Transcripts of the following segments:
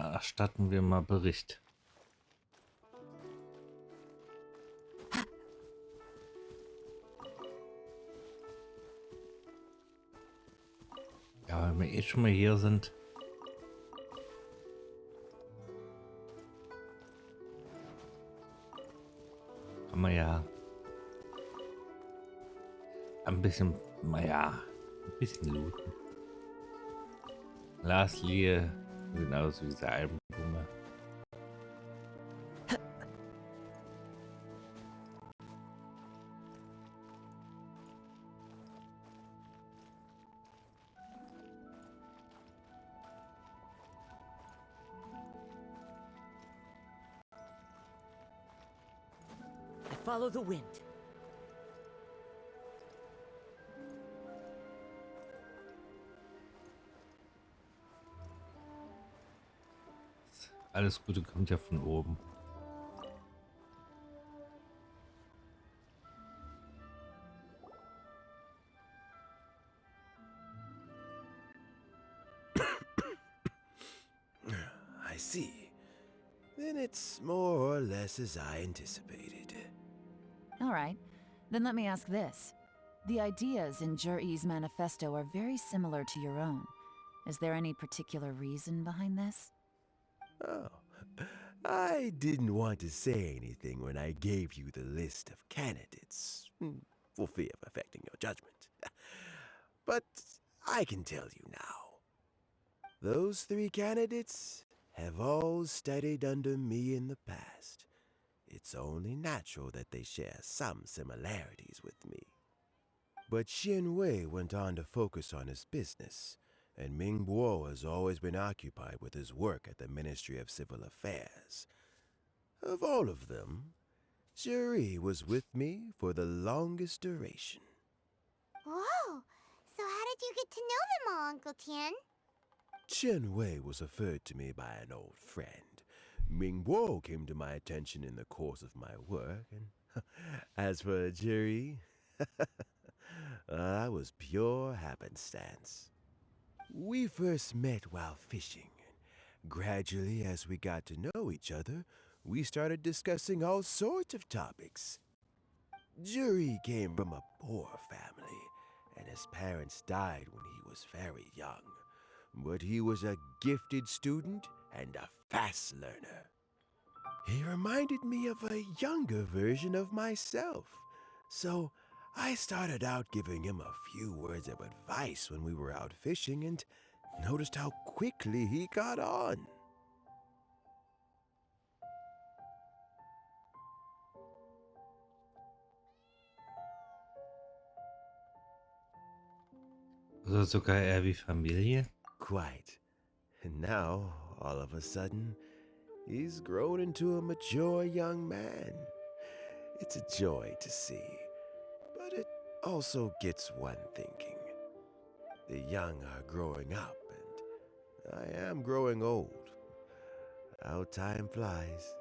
erstatten wir mal Bericht. Ja, wenn wir eh schon mal hier sind. Kann man ja ein bisschen, naja, ein bisschen looten. Glaslie, genauso wie diese Albenblume. I follow the wind. Alles Gute kommt ja von oben. I see. Then it's more or less as I anticipated. All right, then let me ask this. The ideas in Jur-E's manifesto are very similar to your own. Is there any particular reason behind this? Oh, I didn't want to say anything when I gave you the list of candidates, for fear of affecting your judgment. But I can tell you now. Those 3 candidates have all studied under me in the past. It's only natural that they share some similarities with me. But Xin Wei went on to focus on his business, and Ming Guo has always been occupied with his work at the Ministry of Civil Affairs. Of all of them, Zuri was with me for the longest duration. Whoa! So how did you get to know them all, Uncle Tian? Chen Wei was referred to me by an old friend. Ming Guo came to my attention in the course of my work, and as for Zuri, that was pure happenstance. We first met while fishing, and gradually as we got to know each other, we started discussing all sorts of topics. Zuri came from a poor family, and his parents died when he was very young. But he was a gifted student and a fast learner. He reminded me of a younger version of myself, so I started out giving him a few words of advice when we were out fishing and noticed how quickly he got on. Also sogar eher wie Familie. Quite. And now, all of a sudden, he's grown into a mature young man. It's a joy to see, but it also gets one thinking. The young are growing up, and I am growing old. How time flies.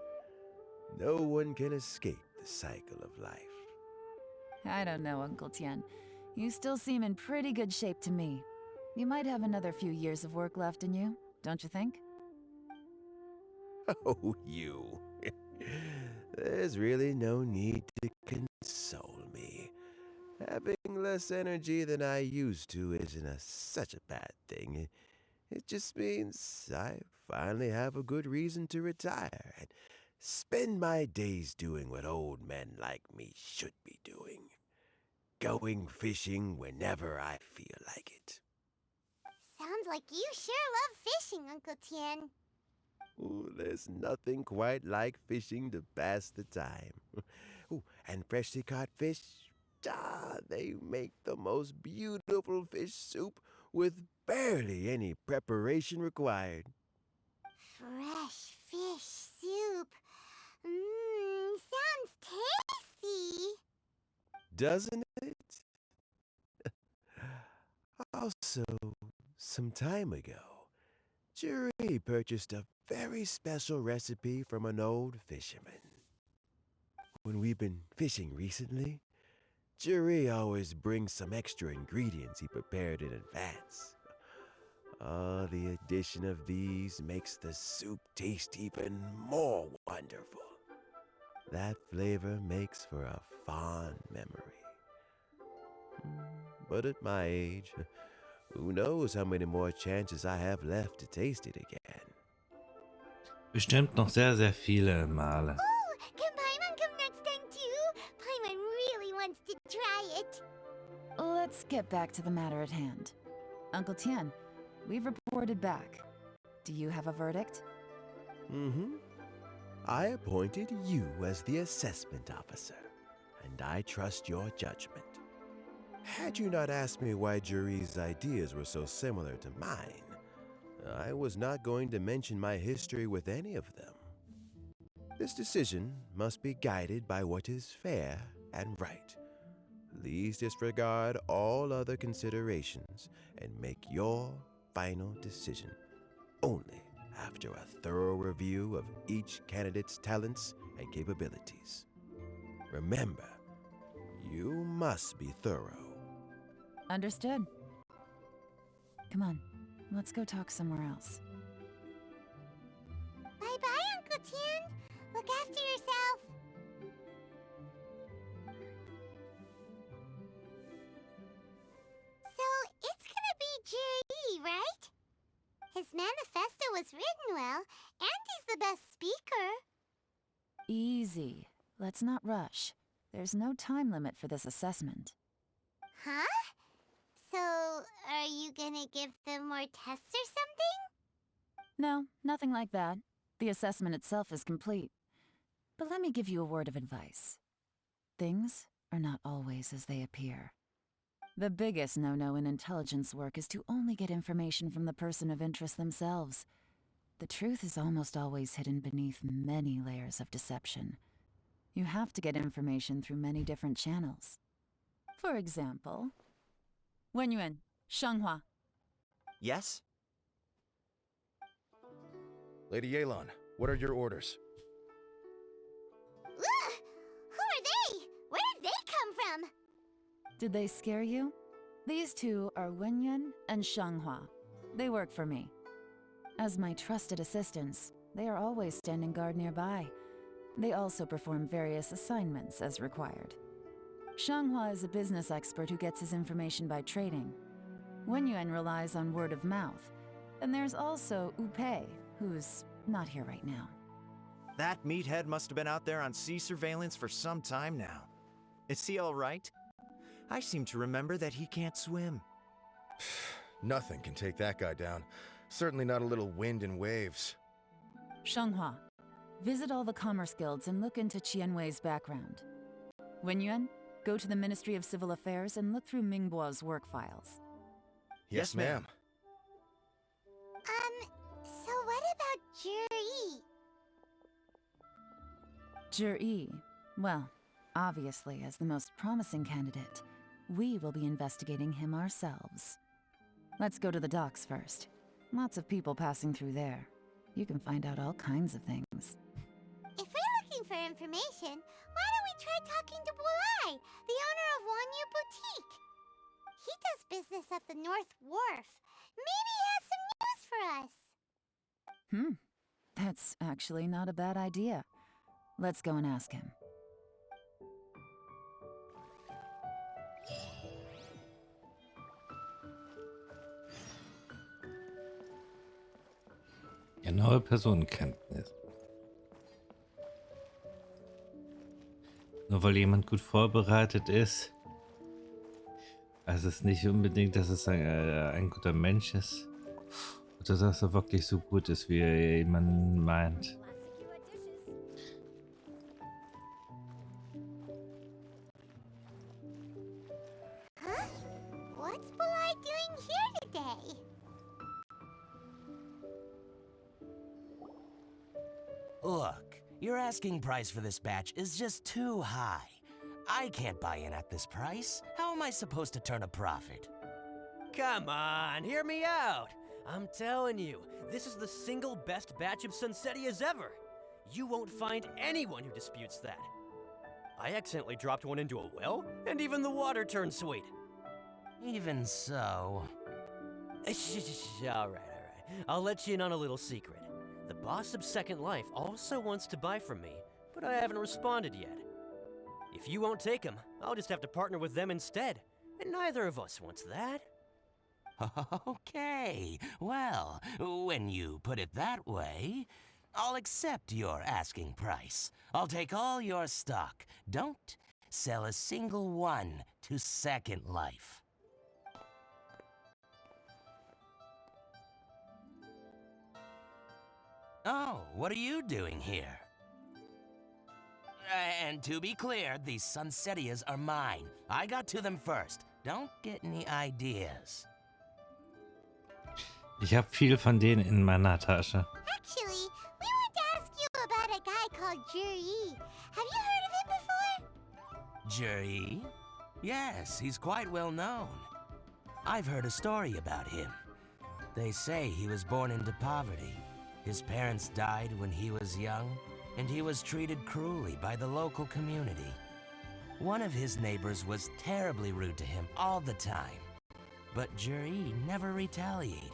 No one can escape the cycle of life. I don't know, Uncle Tian. You still seem in pretty good shape to me. You might have another few years of work left in you, don't you think? Oh, you. There's really no need to console me. Having less energy than I used to isn't such a bad thing. It just means I finally have a good reason to retire and spend my days doing what old men like me should be doing. Going fishing whenever I feel like it. Sounds like you sure love fishing, Uncle Tian. Ooh, there's nothing quite like fishing to pass the time. Ooh, and freshly caught fish, they make the most beautiful fish soup with barely any preparation required. Fresh fish soup. Sounds tasty. Doesn't it? Also, some time ago, Jerry purchased a very special recipe from an old fisherman. When we've been fishing recently, Jerry always brings some extra ingredients he prepared in advance. The addition of these makes the soup taste even more wonderful. That flavor makes for a fond memory. But at my age, who knows how many more chances I have left to taste it again. Bestimmt noch sehr, sehr viele Male. Oh, can Paimon come next time too? Paimon really wants to try it. Let's get back to the matter at hand. Uncle Tian, we've reported back. Do you have a verdict? Mm-hmm. I appointed you as the assessment officer, and I trust your judgment. Had you not asked me why Juri's ideas were so similar to mine, I was not going to mention my history with any of them. This decision must be guided by what is fair and right. Please disregard all other considerations and make your final decision only after a thorough review of each candidate's talents and capabilities. Remember, you must be thorough. Understood. Come on, let's go talk somewhere else. Bye-bye, Uncle Tian. Look after yourself. So, it's gonna be Juri, right? His manifesto was written well, and he's the best speaker. Easy. Let's not rush. There's no time limit for this assessment. Huh? So, are you gonna give them more tests or something? No, nothing like that. The assessment itself is complete. But let me give you a word of advice. Things are not always as they appear. The biggest no-no in intelligence work is to only get information from the person of interest themselves. The truth is almost always hidden beneath many layers of deception. You have to get information through many different channels. For example, Wenyuan, Shanghua. Yes? Lady Yelan, what are your orders? Ugh! Who are they? Where did they come from? Did they scare you? These two are Wenyuan and Shanghua. They work for me. As my trusted assistants, they are always standing guard nearby. They also perform various assignments as required. Shanghua is a business expert who gets his information by trading. Wenyuan relies on word of mouth. And there's also Upei, who's not here right now. That meathead must have been out there on sea surveillance for some time now. Is he all right? I seem to remember that he can't swim. Nothing can take that guy down. Certainly not a little wind and waves. Shanghua, visit all the commerce guilds and look into Qianwei's background. Wenyuan, go to the Ministry of Civil Affairs and look through Mingbo's work files. Yes, ma'am. So what about Juri? Juri, well, obviously as the most promising candidate, we will be investigating him ourselves. Let's go to the docks first. Lots of people passing through there. You can find out all kinds of things. If we're looking for information, why don't we try talking to Bulai, the owner of Wanyu Boutique? He does business at the North Wharf. Maybe he has some news for us. That's actually not a bad idea. Let's go and ask him. Genaue Personenkenntnis. Nur weil jemand gut vorbereitet ist, heißt es nicht unbedingt, dass es ein guter Mensch ist. Oder dass er wirklich so gut ist, wie jemand meint. Huh? What's Bulai doing here today? Look, your asking price for this batch is just too high. I can't buy in at this price. How am I supposed to turn a profit? Come on, hear me out. I'm telling you, this is the single best batch of Sunsetias ever. You won't find anyone who disputes that. I accidentally dropped one into a well, and even the water turned sweet. Even so... All right. I'll let you in on a little secret. The boss of Second Life also wants to buy from me, but I haven't responded yet. If you won't take him, I'll just have to partner with them instead, and neither of us wants that. Okay, well, when you put it that way, I'll accept your asking price. I'll take all your stock. Don't sell a single one to Second Life. Oh, what are you doing here? And to be clear, these Sunsettias are mine. I got to them first. Don't get any ideas. Ich habe viel von denen in meiner Tasche. Actually, we want to ask you about a guy called Juri. Have you heard of him before? Juri? Yes, he's quite well known. I've heard a story about him. They say he was born into poverty. His parents died when he was young, and he was treated cruelly by the local community. One of his neighbors was terribly rude to him all the time, but Juri never retaliated.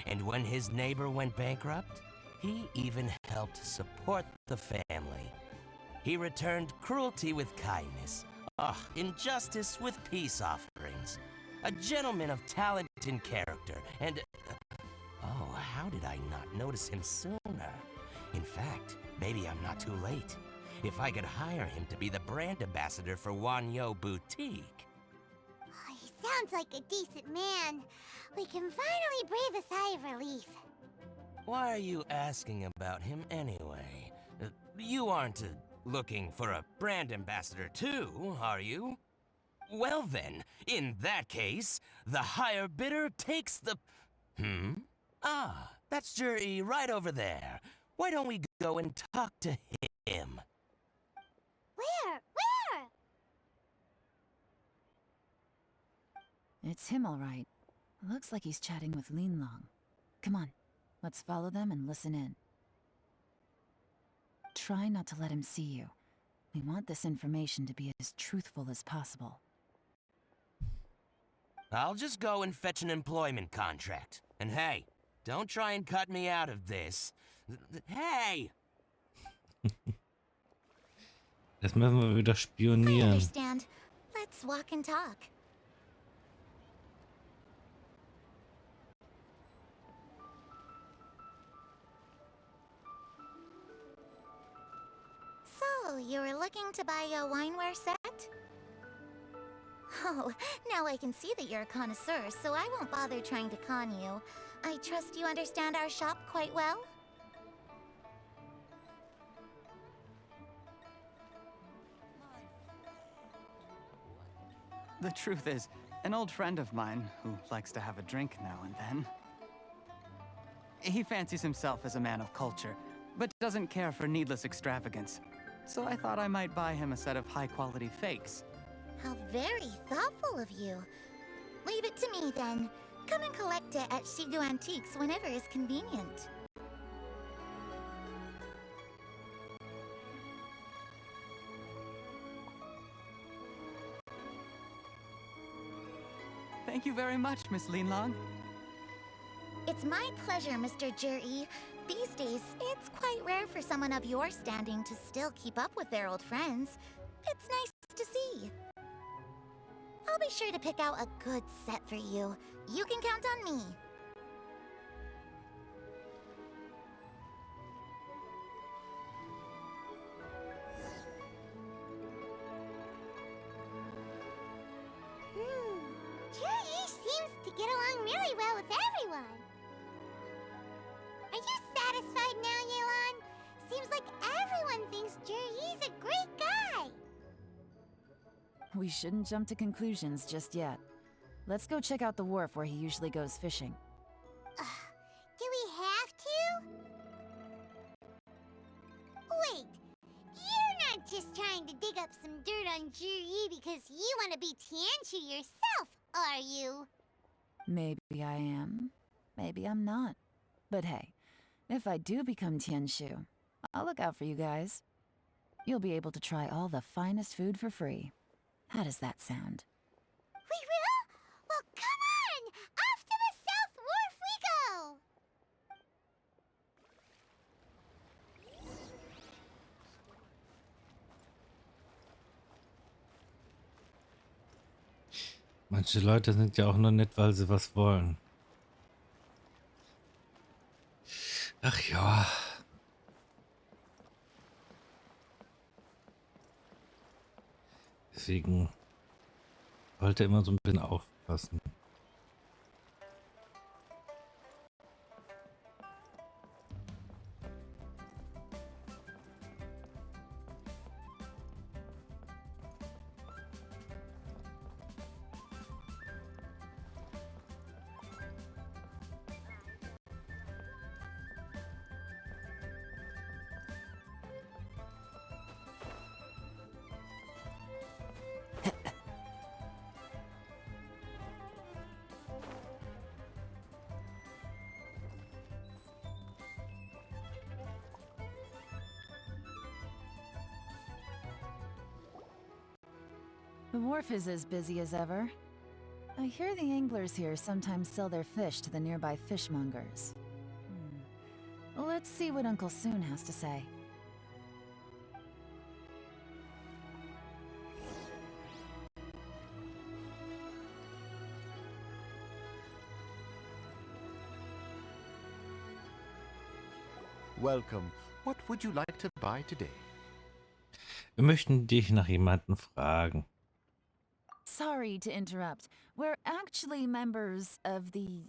And when his neighbor went bankrupt, he even helped support the family. He returned cruelty with kindness, injustice with peace offerings. A gentleman of talent and character, and how did I not notice him sooner? In fact, maybe I'm not too late. If I could hire him to be the brand ambassador for Wanyo Boutique. Oh, he sounds like a decent man. We can finally breathe a sigh of relief. Why are you asking about him anyway? You aren't looking for a brand ambassador too, are you? Well then, in that case, the higher bidder takes the... that's Juri right over there. Why don't we go and talk to him? Where? It's him, all right. Looks like he's chatting with Linlong. Come on, let's follow them and listen in. Try not to let him see you. We want this information to be as truthful as possible. I'll just go and fetch an employment contract. And hey, don't try and cut me out of this. Hey! Jetzt müssen wir wieder I spionieren. understand. Let's walk and talk. So, you were looking to buy a wineware set? Oh, now I can see that you're a connoisseur, so I won't bother trying to con you. I trust you understand our shop quite well? The truth is, an old friend of mine who likes to have a drink now and then. He fancies himself as a man of culture, but doesn't care for needless extravagance. So I thought I might buy him a set of high-quality fakes. How very thoughtful of you. Leave it to me, then. Come and collect it at Shigu Antiques whenever is convenient. Thank you very much, Miss Linlong. It's my pleasure, Mr. Juri. These days, it's quite rare for someone of your standing to still keep up with their old friends. It's nice to see. I'll be sure to pick out a good set for you. You can count on me. Juri seems to get along really well with everyone. Are you satisfied now, Yelan? Seems like everyone thinks Juri's a great guy. We shouldn't jump to conclusions just yet. Let's go check out the wharf where he usually goes fishing. Do we have to? Wait, you're not just trying to dig up some dirt on Juri because you want to be Tianshu yourself, are you? Maybe I am, maybe I'm not. But hey, if I do become Tianshu, I'll look out for you guys. You'll be able to try all the finest food for free. How does that sound? We will? Well, come on! Off to the south Manche Leute sind ja auch nur nett, weil sie was wollen. Ach ja. Deswegen sollte immer so ein bisschen aufpassen. The wharf is as busy as ever. I hear the anglers here sometimes sell their fish to the nearby fishmongers. Well, let's see what Uncle Soon has to say. Welcome. What would you like to buy today? Wir möchten dich nach jemandem fragen. Sorry to interrupt. We're actually members of the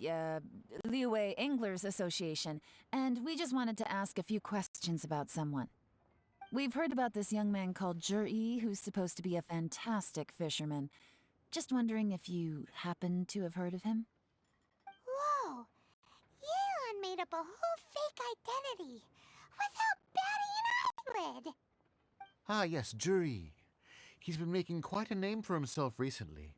Liyue Anglers Association, and we just wanted to ask a few questions about someone. We've heard about this young man called Zhi, who's supposed to be a fantastic fisherman. Just wondering if you happen to have heard of him? Whoa! Yeon made up a whole fake identity without batting an eyelid. Ah, yes, Zhi. He's been making quite a name for himself recently.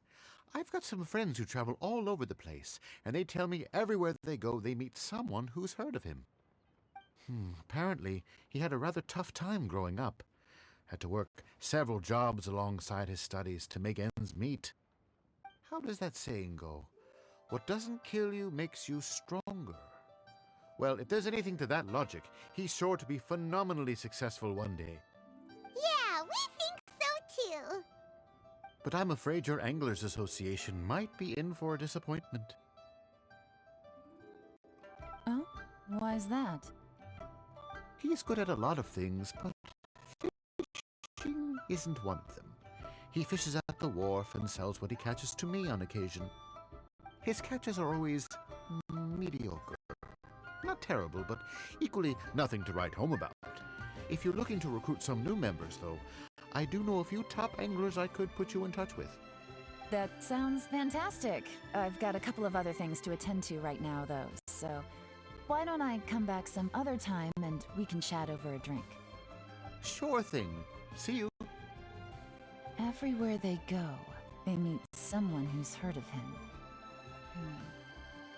I've got some friends who travel all over the place, and they tell me everywhere they go they meet someone who's heard of him. Apparently, he had a rather tough time growing up. Had to work several jobs alongside his studies to make ends meet. How does that saying go? What doesn't kill you makes you stronger. Well, if there's anything to that logic, he's sure to be phenomenally successful one day. Yeah, we think so too. But I'm afraid your Anglers Association might be in for a disappointment. Oh? Why's that? He's good at a lot of things, but fishing isn't one of them. He fishes at the wharf and sells what he catches to me on occasion. His catches are always mediocre. Not terrible, but equally nothing to write home about. If you're looking to recruit some new members, though, I do know a few top anglers I could put you in touch with. That sounds fantastic. I've got a couple of other things to attend to right now, though, so why don't I come back some other time and we can chat over a drink? Sure thing. See you. Everywhere they go, they meet someone who's heard of him.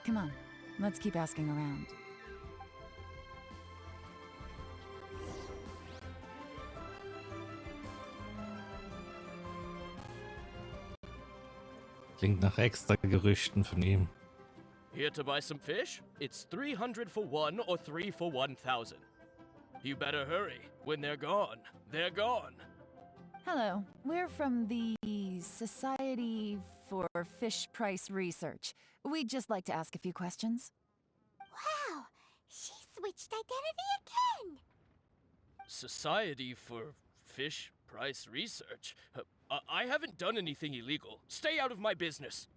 Come on, let's keep asking around. Klingt nach extra Gerüchten von ihm. Here to buy some fish? It's 300 for one or 3 for 1,000. You better hurry. When they're gone, they're gone. Hello, we're from the Society for Fish Price Research. We'd just like to ask a few questions. Wow, she switched identity again. Society for Fish Price Research? I haven't done anything illegal. Stay out of my business.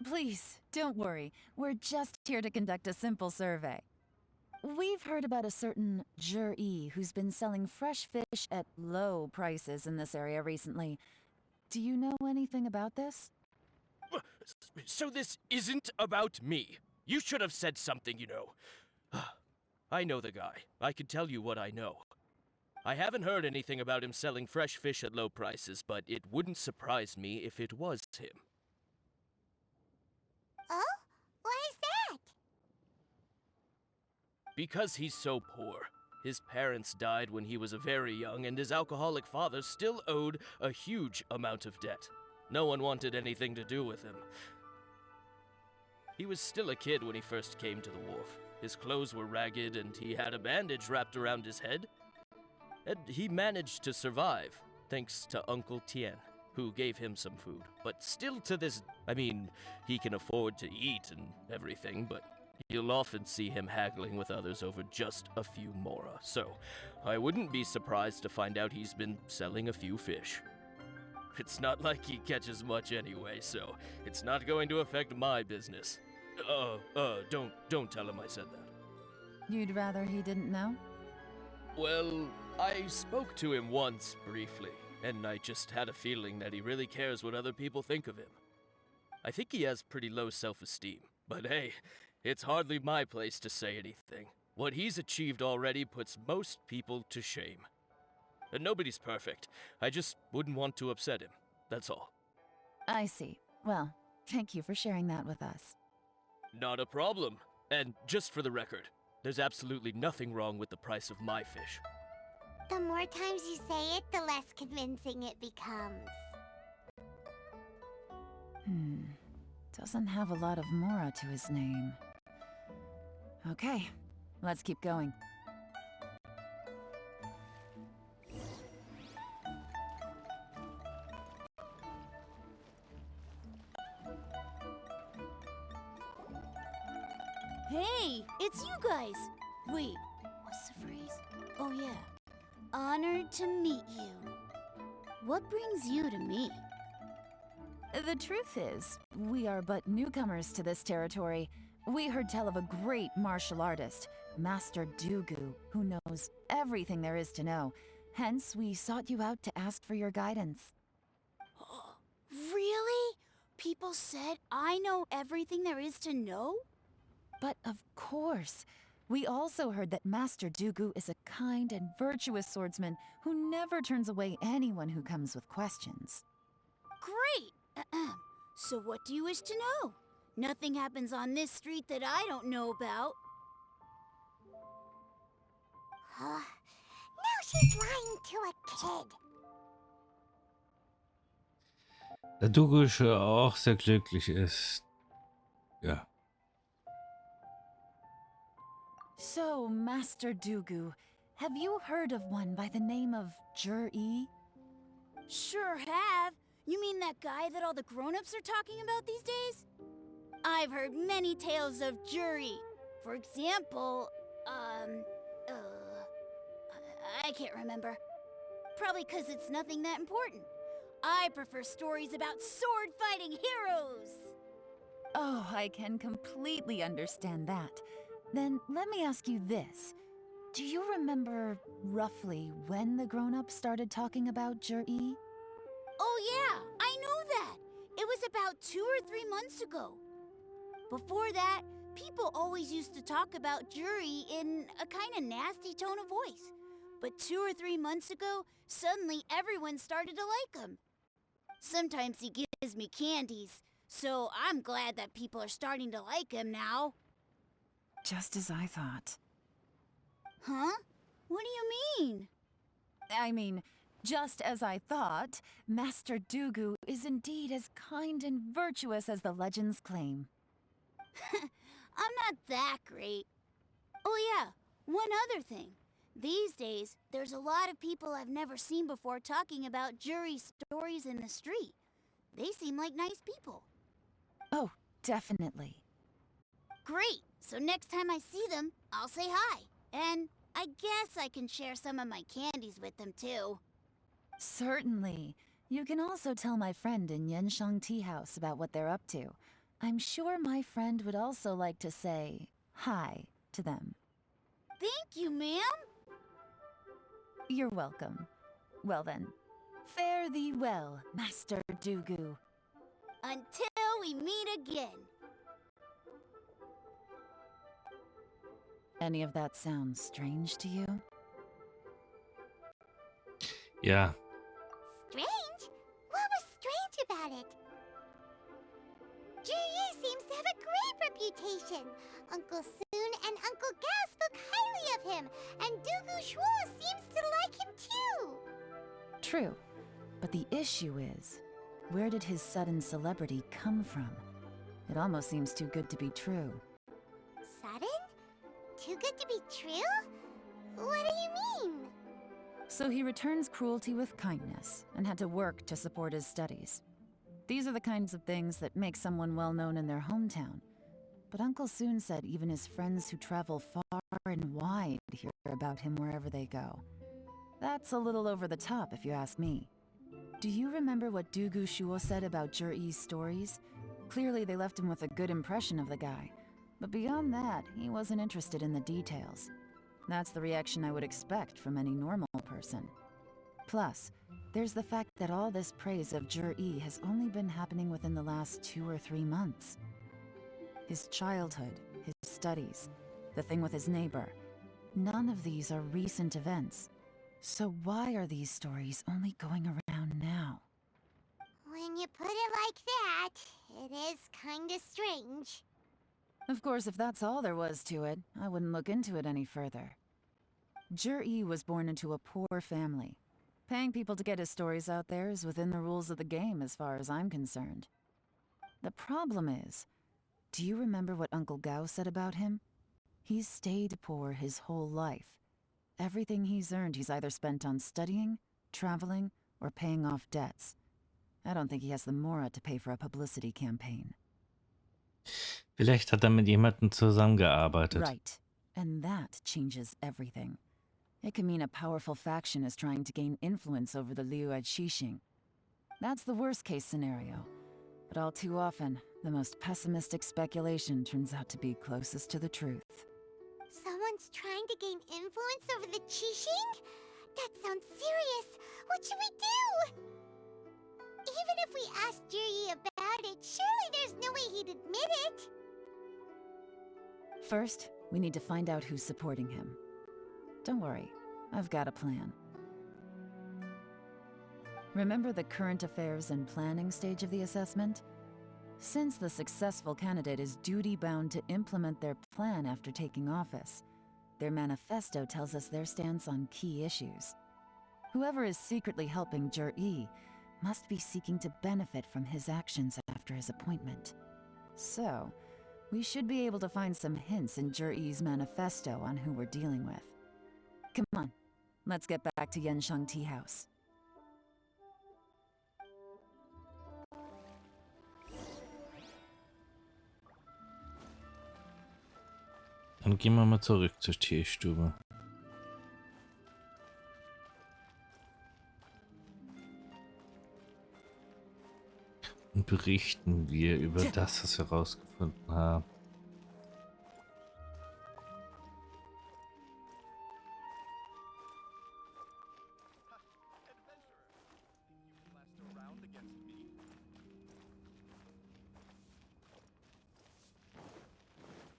Please, don't worry. We're just here to conduct a simple survey. We've heard about a certain Zhi who's been selling fresh fish at low prices in this area recently. Do you know anything about this? So this isn't about me. You should have said something, you know. I know the guy. I can tell you what I know. I haven't heard anything about him selling fresh fish at low prices, but it wouldn't surprise me if it was him. Oh? Why is that? Because he's so poor. His parents died when he was very young, and his alcoholic father still owed a huge amount of debt. No one wanted anything to do with him. He was still a kid when he first came to the wharf. His clothes were ragged, and he had a bandage wrapped around his head. And he managed to survive, thanks to Uncle Tien, who gave him some food, but still to this, I mean, he can afford to eat and everything, but you'll often see him haggling with others over just a few mora, so I wouldn't be surprised to find out he's been selling a few fish. It's not like he catches much anyway, so it's not going to affect my business. Don't tell him I said that. You'd rather he didn't know? Well, I spoke to him once, briefly, and I just had a feeling that he really cares what other people think of him. I think he has pretty low self-esteem, but hey, it's hardly my place to say anything. What he's achieved already puts most people to shame. And nobody's perfect. I just wouldn't want to upset him, that's all. I see. Well, thank you for sharing that with us. Not a problem. And just for the record, there's absolutely nothing wrong with the price of my fish. The more times you say it, the less convincing it becomes. Doesn't have a lot of mora to his name. Okay, let's keep going. Hey, it's you guys! Wait, what's the phrase? Oh yeah. Honored to meet you. What brings you to me? The truth is, we are but newcomers to this territory. We heard tell of a great martial artist, Master Dugu, who knows everything there is to know. Hence, we sought you out to ask for your guidance. Really? People said I know everything there is to know? But of course, we also heard that Master Dugu is a kind and virtuous swordsman who never turns away anyone who comes with questions. Great! So what do you wish to know? Nothing happens on this street that I don't know about. Now she's lying to a kid. Da Dugu auch sehr glücklich ist. Ja. So, Master Dugu, have you heard of one by the name of Jur-E? Sure have. You mean that guy that all the grown-ups are talking about these days? I've heard many tales of Juri. For example, I can't remember. Probably 'cause it's nothing that important. I prefer stories about sword-fighting heroes. Oh, I can completely understand that. Then let me ask you this. Do you remember roughly when the grown-ups started talking about Jur-E? Oh yeah, I know that. It was about 2 or 3 months ago. Before that, people always used to talk about Juri in a kind of nasty tone of voice. But 2 or 3 months ago, suddenly everyone started to like him. Sometimes he gives me candies, so I'm glad that people are starting to like him now. Just as I thought. Huh? What do you mean? I mean, just as I thought, Master Dugu is indeed as kind and virtuous as the legends claim. I'm not that great. Oh yeah, one other thing. These days, there's a lot of people I've never seen before talking about jury stories in the street. They seem like nice people. Oh, definitely. Great! So next time I see them, I'll say hi. And I guess I can share some of my candies with them too. Certainly. You can also tell my friend in Yenshang Tea House about what they're up to. I'm sure my friend would also like to say hi to them. Thank you, ma'am. You're welcome. Well then, fare thee well, Master Dugu. Until we meet again. Any of that sound strange to you? Ja. Strange? What was strange about it? Juri seems to have a great reputation. Uncle Soon and Uncle Gal spoke highly of him, and Dugu Shuo seems to like him too. True, but the issue is, where did his sudden celebrity come from? It almost seems too good to be true. Sudden? Too good to be true? What do you mean? So he returns cruelty with kindness and had to work to support his studies. These are the kinds of things that make someone well known in their hometown. But Uncle soon said even his friends who travel far and wide hear about him wherever they go. That's a little over the top if you ask me. Do you remember what Dugu Shuo said about Jur-E's stories? Clearly they left him with a good impression of the guy. But beyond that, he wasn't interested in the details. That's the reaction I would expect from any normal person. Plus, there's the fact that all this praise of Jur-E has only been happening within the last 2 or 3 months. His childhood, his studies, the thing with his neighbor, none of these are recent events. So why are these stories only going around now? When you put it like that, it is kinda strange. Of course, if that's all there was to it, I wouldn't look into it any further. Jur-E was born into a poor family. Paying people to get his stories out there is within the rules of the game as far as I'm concerned. The problem is, do you remember what Uncle Gao said about him? He's stayed poor his whole life. Everything he's earned he's either spent on studying, traveling, or paying off debts. I don't think he has the mora to pay for a publicity campaign. Vielleicht hat er mit jemandem zusammengearbeitet. Right. And that changes everything. It can mean a powerful faction is trying to gain influence over the Liu at Xixing. That's the worst case scenario. But all too often, the most pessimistic speculation turns out to be closest to the truth. Someone's trying to gain influence over the Qixing? That sounds serious. What should we do? Even if we asked Jiri about it, surely there's no way he'd admit it. First, we need to find out who's supporting him. Don't worry, I've got a plan. Remember the current affairs and planning stage of the assessment? Since the successful candidate is duty-bound to implement their plan after taking office, their manifesto tells us their stance on key issues. Whoever is secretly helping Jur-E must be seeking to benefit from his actions after his appointment. So, we should be able to find some hints in Jur-E's manifesto on who we're dealing with. Come on, let's get back to Yansheng Tea House. Dann gehen wir mal zurück zur Teestube. Und berichten wir über das, was wir herausgefunden haben.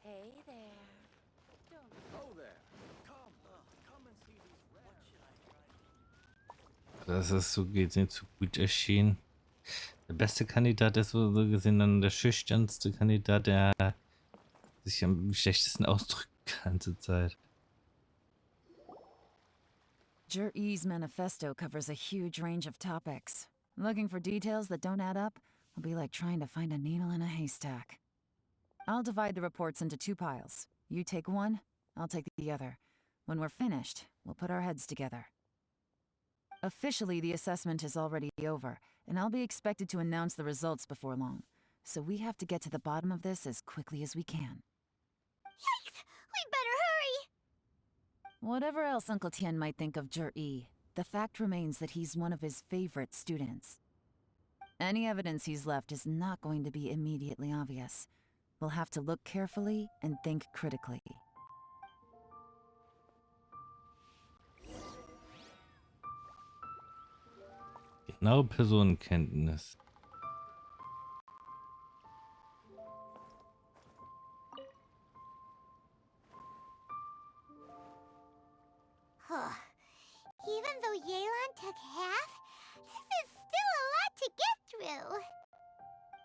Hey there. Dass es so geht, nicht so gut erschien. Der beste Kandidat ist so gesehen dann der schüchternste Kandidat, der sich am schlechtesten ausdrückt die ganze Zeit. Jur-E's manifesto covers a huge range of topics. Looking for details that don't add up will be like trying to find a needle in a haystack. I'll divide the reports into 2 piles. You take one, I'll take the other. When we're finished, we'll put our heads together. Officially, the assessment is already over, and I'll be expected to announce the results before long. So we have to get to the bottom of this as quickly as we can. Yikes! We better hurry! Whatever else Uncle Tian might think of Jur-E, the fact remains that he's one of his favorite students. Any evidence he's left is not going to be immediately obvious. We'll have to look carefully and think critically. Genaue Personenkenntnis. Even though Yelan took half, this is still a lot to get through.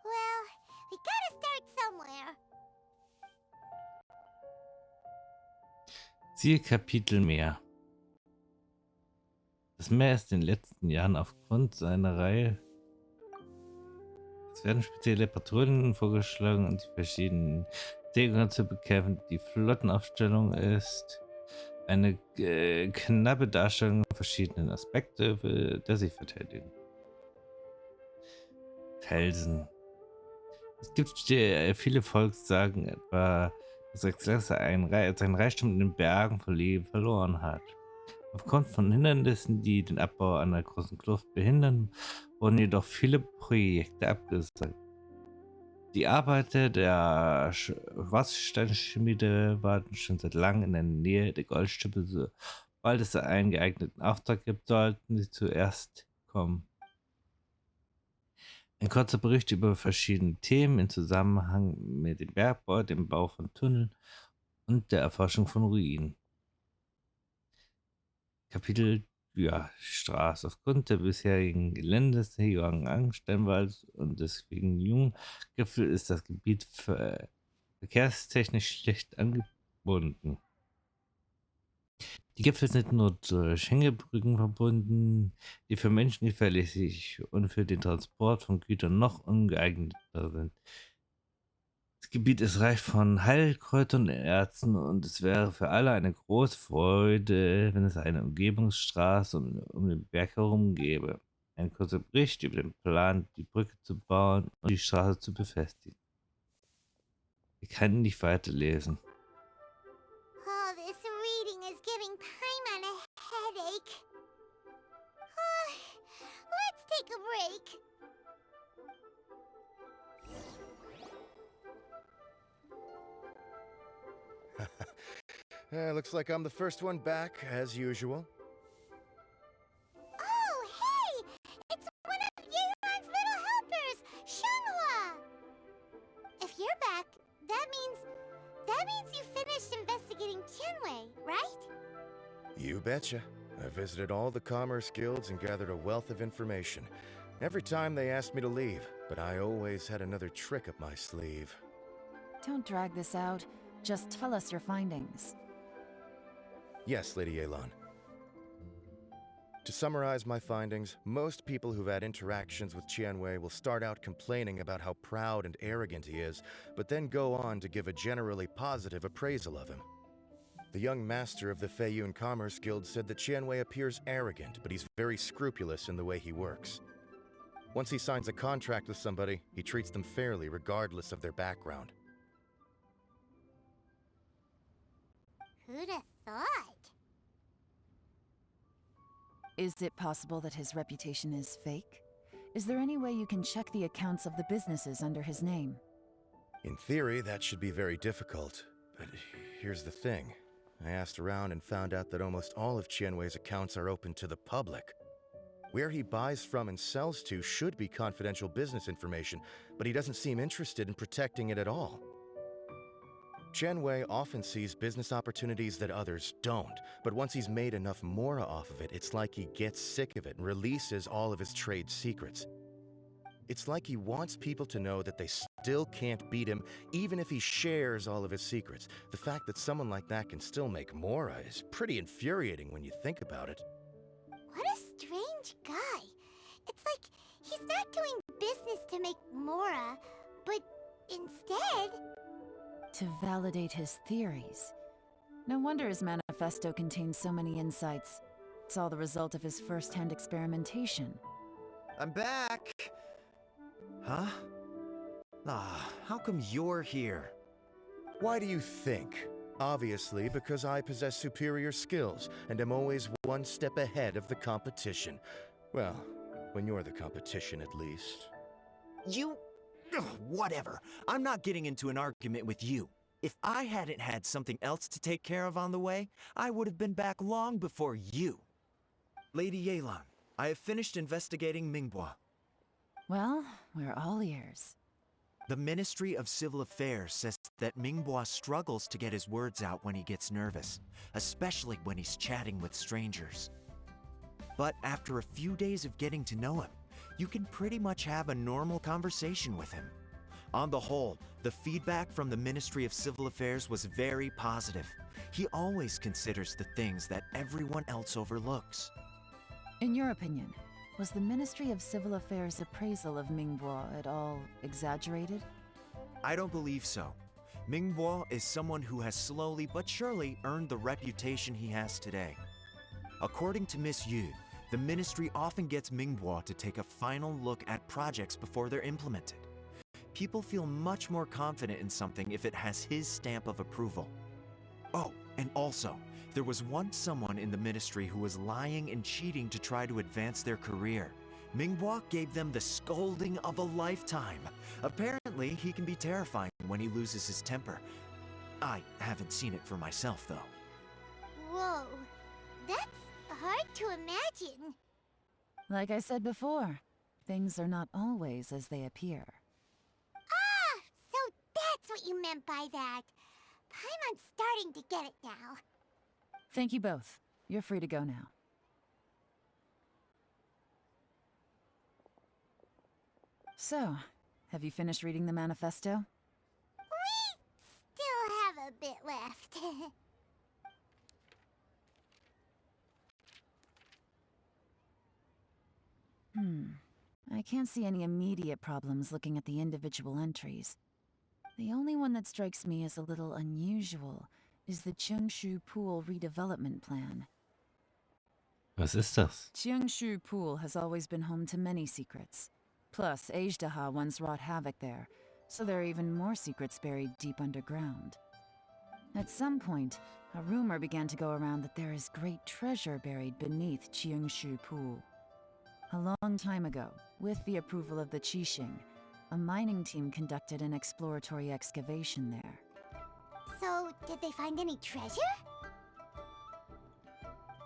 Well, we gotta start somewhere. Siehe Kapitel mehr. Das Meer ist in den letzten Jahren aufgrund seiner Reihe. Es werden spezielle Patrouillen vorgeschlagen, um die verschiedenen Seegänge zu bekämpfen. Die Flottenaufstellung ist Eine knappe Darstellung verschiedener Aspekte der sich verteidigen. Felsen. Es gibt viele Volkssagen, etwa, dass Alexander seinen Reichtum in den Bergen von Leben verloren hat. Aufgrund von Hindernissen, die den Abbau einer großen Kluft behindern, wurden jedoch viele Projekte abgesagt. Die Arbeiter der Schwarzsteinschmiede warten schon seit langem in der Nähe der Goldstücke. Sobald es einen geeigneten Auftrag gibt, sollten sie zuerst kommen. Ein kurzer Bericht über verschiedene Themen im Zusammenhang mit dem Bergbau, dem Bau von Tunneln und der Erforschung von Ruinen. Kapitel Straße. Aufgrund der bisherigen Geländes der Steinwald und des jungen Gipfel ist das Gebiet verkehrstechnisch schlecht angebunden. Die Gipfel sind nur durch Hängebrücken verbunden, die für Menschen gefährlich und für den Transport von Gütern noch ungeeigneter sind. Das Gebiet ist reich von Heilkräutern und Erzen und es wäre für alle eine große Freude, wenn es eine Umgebungsstraße um den Berg herum gäbe. Ein kurzer Bericht über den Plan, die Brücke zu bauen und die Straße zu befestigen. Ich kann nicht weiterlesen. Oh, this reading is giving Paimon a headache. Let's take a break. Looks like I'm the first one back, as usual. Oh, hey! It's one of Yeon's little helpers, Shunghua! If you're back, that means you finished investigating Tianwei, right? You betcha. I visited all the commerce guilds and gathered a wealth of information. Every time they asked me to leave, but I always had another trick up my sleeve. Don't drag this out. Just tell us your findings. Yes, Lady Yelan. To summarize my findings, most people who've had interactions with Tianwei will start out complaining about how proud and arrogant he is, but then go on to give a generally positive appraisal of him. The young master of the Feiyun Commerce Guild said that Tianwei appears arrogant, but he's very scrupulous in the way he works. Once he signs a contract with somebody, he treats them fairly regardless of their background. Who'd have thought? Is it possible that his reputation is fake? Is there any way you can check the accounts of the businesses under his name? In theory, that should be very difficult. But here's the thing. I asked around and found out that almost all of Tianwei's accounts are open to the public. Where he buys from and sells to should be confidential business information, but he doesn't seem interested in protecting it at all. Tianwei often sees business opportunities that others don't, but once he's made enough mora off of it, it's like he gets sick of it and releases all of his trade secrets. It's like he wants people to know that they still can't beat him, even if he shares all of his secrets. The fact that someone like that can still make mora is pretty infuriating when you think about it. What a strange guy. It's like he's not doing business to make mora, but instead... To validate his theories. No wonder his manifesto contains so many insights. It's all the result of his first-hand experimentation. I'm back! Huh? How come you're here? Why do you think? Obviously, because I possess superior skills and am always one step ahead of the competition. Well, when you're the competition, at least. You... Ugh, whatever. I'm not getting into an argument with you. If I hadn't had something else to take care of on the way, I would have been back long before you. Lady Yelan, I have finished investigating Mingbua. Well, we're all ears. The Ministry of Civil Affairs says that Mingbua struggles to get his words out when he gets nervous, especially when he's chatting with strangers. But after a few days of getting to know him, you can pretty much have a normal conversation with him. On the whole, the feedback from the Ministry of Civil Affairs was very positive. He always considers the things that everyone else overlooks. In your opinion, was the Ministry of Civil Affairs' appraisal of Mingbua at all exaggerated? I don't believe so. Mingbo is someone who has slowly but surely earned the reputation he has today. According to Miss Yu, the ministry often gets Mingbo to take a final look at projects before they're implemented. People feel much more confident in something if it has his stamp of approval. Oh, and also, there was once someone in the ministry who was lying and cheating to try to advance their career. Mingbo gave them the scolding of a lifetime. Apparently, he can be terrifying when he loses his temper. I haven't seen it for myself, though. Whoa, that's hard to imagine. Like I said before, things are not always as they appear. Ah, so that's what you meant by that. I'm starting to get it now. Thank you both. You're free to go now. So, have you finished reading the manifesto? We still have a bit left. I can't see any immediate problems looking at the individual entries. The only one that strikes me as a little unusual is the Cheongshu Pool redevelopment plan. Was ist das? Cheongshu Pool has always been home to many secrets. Plus, Ajdaha once wrought havoc there, so there are even more secrets buried deep underground. At some point, a rumor began to go around that there is great treasure buried beneath Cheongshu Pool. A long time ago, with the approval of the Qixing, a mining team conducted an exploratory excavation there. So, did they find any treasure?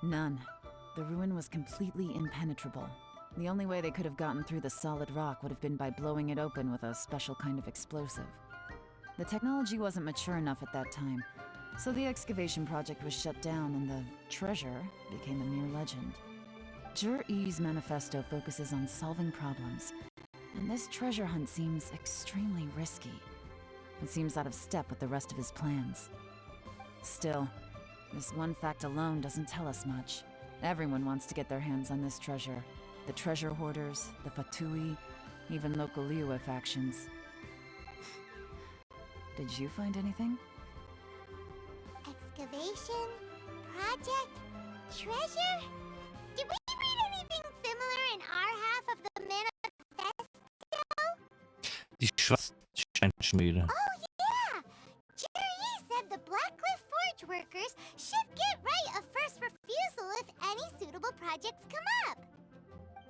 None. The ruin was completely impenetrable. The only way they could have gotten through the solid rock would have been by blowing it open with a special kind of explosive. The technology wasn't mature enough at that time, so the excavation project was shut down and the treasure became a mere legend. Zhi-Yi's manifesto focuses on solving problems, and this treasure hunt seems extremely risky. It seems out of step with the rest of his plans. Still, this one fact alone doesn't tell us much. Everyone wants to get their hands on this treasure. The treasure hoarders, the Fatui, even local Liyue factions. Did you find anything? Excavation? Project? Treasure? Did we read anything similar in our half of the manifesto? Die Schwarzsteinschmiede. Oh yeah! Jerry said the Blackcliff Forge workers should get right of first refusal if any suitable projects come up.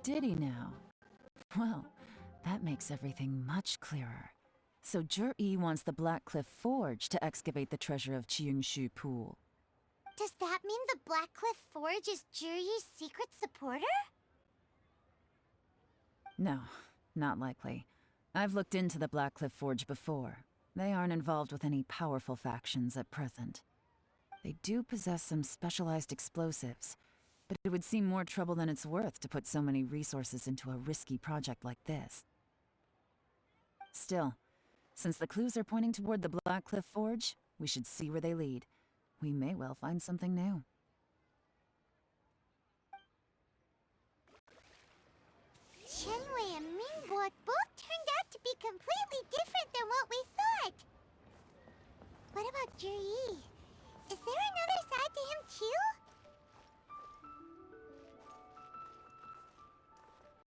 Did he now? Well, that makes everything much clearer. So Zhi-Yi wants the Blackcliff Forge to excavate the treasure of Cheongshu Pool. Does that mean the Blackcliff Forge is Juri's secret supporter? No, not likely. I've looked into the Blackcliff Forge before. They aren't involved with any powerful factions at present. They do possess some specialized explosives, but it would seem more trouble than it's worth to put so many resources into a risky project like this. Still, since the clues are pointing toward the Blackcliff Forge, we should see where they lead. We may well find something new. Shenwei and Mingbo both turned out to be completely different than what we thought. What about Juri?